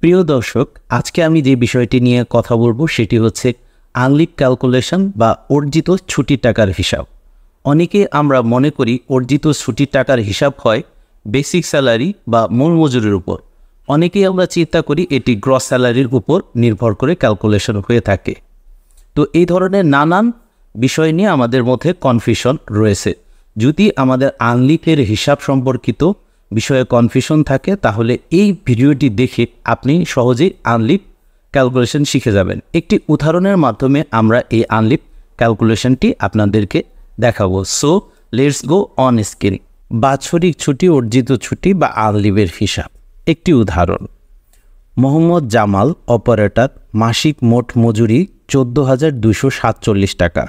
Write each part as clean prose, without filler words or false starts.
প্রিয় দর্শক, আজকে আমি যে বিষয়টি নিয়ে কথা বলবো সেটি হচ্ছে আনলিভ ক্যালকুলেশন বা অর্জিত ছুটির টাকার হিসাব। অনেকে আমরা মনে করি অর্জিত ছুটির টাকার হিসাব হয় বেসিক স্যালারি বা মূল মজুরির উপর। অনেকেই আমরা চিন্তা করি এটি গ্রস স্যালারির উপর নির্ভর করে ক্যালকুলেশন হয়ে থাকে। তো এই ধরনের নানান বিষয় নিয়ে আমাদের মধ্যে কনফিউশন রয়েছে। যদি আমাদের আনলিভের হিসাব সম্পর্কিত বিষয়ে কনফিউশন থাকে তাহলে এই ভিডিওটি দেখে আপনি সহজেই আনলিভ ক্যালকুলেশন শিখে যাবেন। একটি উদাহরণের মাধ্যমে আমরা এই আনলিভ ক্যালকুলেশনটি আপনাদেরকে দেখাবো। So let's go on screen. বাৎসরিক ছুটি, অর্জিত ছুটি বা আনলিভের হিসাব। একটি উদাহরণ, মোহাম্মদ জামাল অপারেটর, মাসিক মোট মজুরি 14,247 টাকা,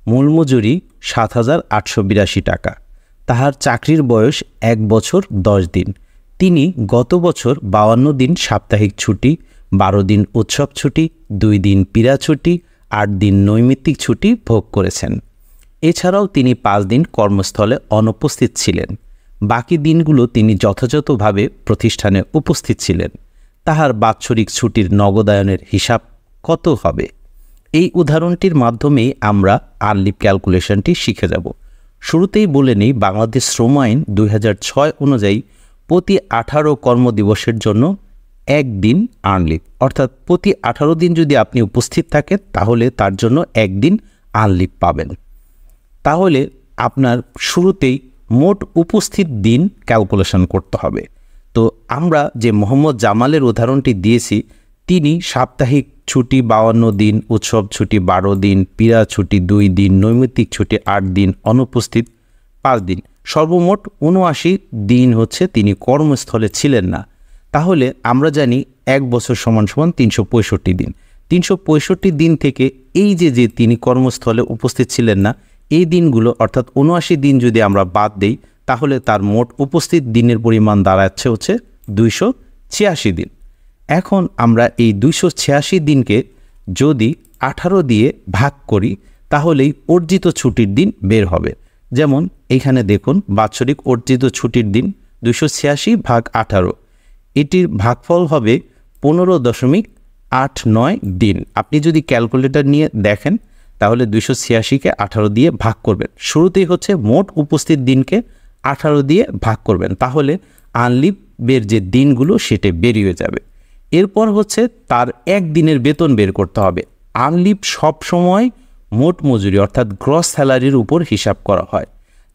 মূল মজুরি 7,882 টাকা। তাহার চাকরির বয়স 1 বছর 10 দিন। তিনি গত বছর 52 দিন সাপ্তাহিক ছুটি, 12 দিন উৎসব ছুটি, 2 দিন পীড়া ছুটি, 8 দিন নৈমিত্তিক ছুটি ভোগ করেছেন। এছাড়াও তিনি 5 দিন কর্মস্থলে অনুপস্থিত ছিলেন। বাকি দিনগুলো তিনি যথাযথভাবে প্রতিষ্ঠানে উপস্থিত ছিলেন। তাহার বাৎসরিক ছুটির নগদায়নের হিসাব কত হবে? এই উদাহরণটির মাধ্যমেই আমরা আনলিভ ক্যালকুলেশনটি শিখে যাব। শুরুতেই বলে নিই, বাংলাদেশ শ্রম আইন 2006 অনুযায়ী প্রতি 18 কর্মদিবসের জন্য 1 দিন আনলিভ, অর্থাৎ প্রতি 18 দিন যদি আপনি উপস্থিত থাকেন তাহলে তার জন্য 1 দিন আনলিভ পাবেন। তাহলে আপনার শুরুতেই মোট উপস্থিত দিন ক্যালকুলেশন করতে হবে। তো আমরা যে মোহাম্মদ জামালের উদাহরণটি দিয়েছি, তিনি সাপ্তাহিক ছুটি 52 দিন, উৎসব ছুটি 12 দিন, পীড়া ছুটি 2 দিন, নৈমিত্তিক ছুটি 8 দিন, অনুপস্থিত 5 দিন, সর্বমোট 79 দিন হচ্ছে তিনি কর্মস্থলে ছিলেন না। তাহলে আমরা জানি 1 বছর সমান 365 দিন। 365 দিন থেকে এই যে তিনি কর্মস্থলে উপস্থিত ছিলেন না, এই দিনগুলো অর্থাৎ 79 দিন যদি আমরা বাদ দেই তাহলে তার মোট উপস্থিত দিনের পরিমাণ দাঁড়াচ্ছে হচ্ছে 286 দিন। এখন আমরা এই 286 দিনকে যদি 18 দিয়ে ভাগ করি তাহলেই অর্জিত ছুটির দিন বের হবে। যেমন এইখানে দেখুন, বাৎসরিক অর্জিত ছুটির দিন 286 ভাগ 18, এটির ভাগফল হবে 15.89 দিন। আপনি যদি ক্যালকুলেটর নিয়ে দেখেন তাহলে 286কে 18 দিয়ে ভাগ করবেন। শুরুতেই হচ্ছে মোট উপস্থিত দিনকে 18 দিয়ে ভাগ করবেন, তাহলে আনলিভের যে দিনগুলো সেটা বেরিয়ে যাবে। এরপর হচ্ছে তার 1 দিনের বেতন বের করতে হবে। আনলিভ সবসময় মোট মজুরি অর্থাৎ গ্রস স্যালারির উপর হিসাব করা হয়।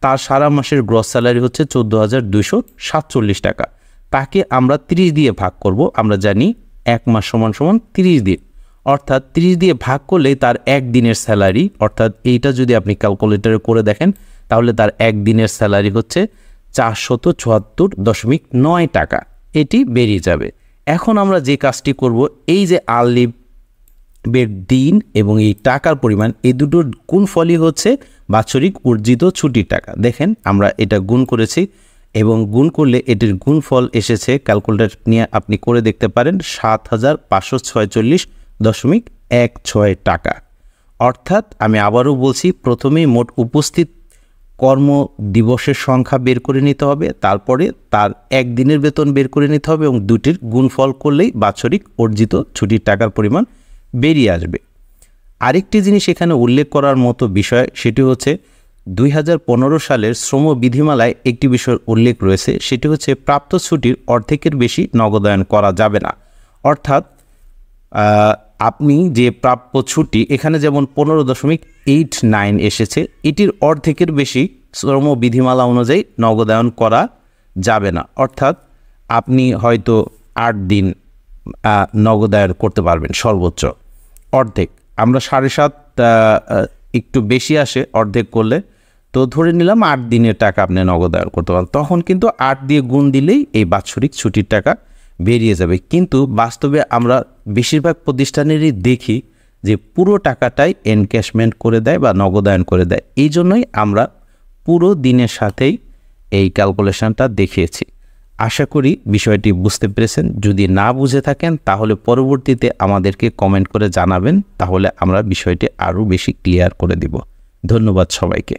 তার সারা মাসের গ্রস স্যালারি হচ্ছে 14,247 টাকা। তাকে আমরা 30 দিয়ে ভাগ করব। আমরা জানি 1 মাস সমান 30 দিন, অর্থাৎ 30 দিয়ে ভাগ করলেই তার 1 দিনের স্যালারি, অর্থাৎ এইটা যদি আপনি ক্যালকুলেটরে করে দেখেন তাহলে তার 1 দিনের স্যালারি হচ্ছে 474.9 টাকা। এটি বেরিয়ে যাবে। এখন আমরা যে কাজটি করব, এই যে আনলিভের দিন এবং এই টাকার পরিমাণ, এই দুটোর গুণফলই হচ্ছে বাৎসরিক অর্জিত ছুটির টাকা। দেখেন আমরা এটা গুণ করেছি এবং গুণ করলে এটির গুণফল এসেছে, ক্যালকুলেটর নিয়ে আপনি করে দেখতে পারেন, 7,546.16 টাকা। অর্থাৎ আমি আবারও বলছি, প্রথমেই মোট উপস্থিত কর্ম দিবসের সংখ্যা বের করে নিতে হবে, তারপরে তার 1 দিনের বেতন বের করে নিতে হবে এবং দুটির গুণফল করলেই বাৎসরিক অর্জিত ছুটির টাকার পরিমাণ বেরিয়ে আসবে। আরেকটি জিনিস এখানে উল্লেখ করার মতো বিষয়, সেটি হচ্ছে 2015 সালের শ্রম বিধিমালায় একটি বিষয়ের উল্লেখ রয়েছে, সেটি হচ্ছে প্রাপ্ত ছুটির অর্ধেকের বেশি নগদায়ন করা যাবে না। অর্থাৎ আপনি যে প্রাপ্য ছুটি, এখানে যেমন 15.89 এসেছে, এটির অর্ধেকের বেশি শ্রম বিধিমালা অনুযায়ী নগদায়ন করা যাবে না। অর্থাৎ আপনি হয়তো 8 দিন নগদায়ন করতে পারবেন সর্বোচ্চ, অর্ধেক। আমরা 7.5 একটু বেশি আসে অর্ধেক করলে, তো ধরে নিলাম 8 দিনের টাকা আপনি নগদায়ন করতে পারেন। তখন কিন্তু 8 দিয়ে গুণ দিলেই এই বাৎসরিক ছুটির টাকা বেরিয়ে যাবে। কিন্তু বাস্তবে আমরা বেশিরভাগ প্রতিষ্ঠানেরই দেখি যে পুরো টাকাটাই এনক্যাশমেন্ট করে দেয় বা নগদায়ন করে দেয়। এই জন্যই আমরা পুরো দিনের সাথেই এই ক্যালকুলেশনটা দেখিয়েছি। আশা করি বিষয়টি বুঝতে পেরেছেন। যদি না বুঝে থাকেন তাহলে পরবর্তীতে আমাদেরকে কমেন্ট করে জানাবেন, তাহলে আমরা বিষয়টি আরও বেশি ক্লিয়ার করে দিব। ধন্যবাদ সবাইকে।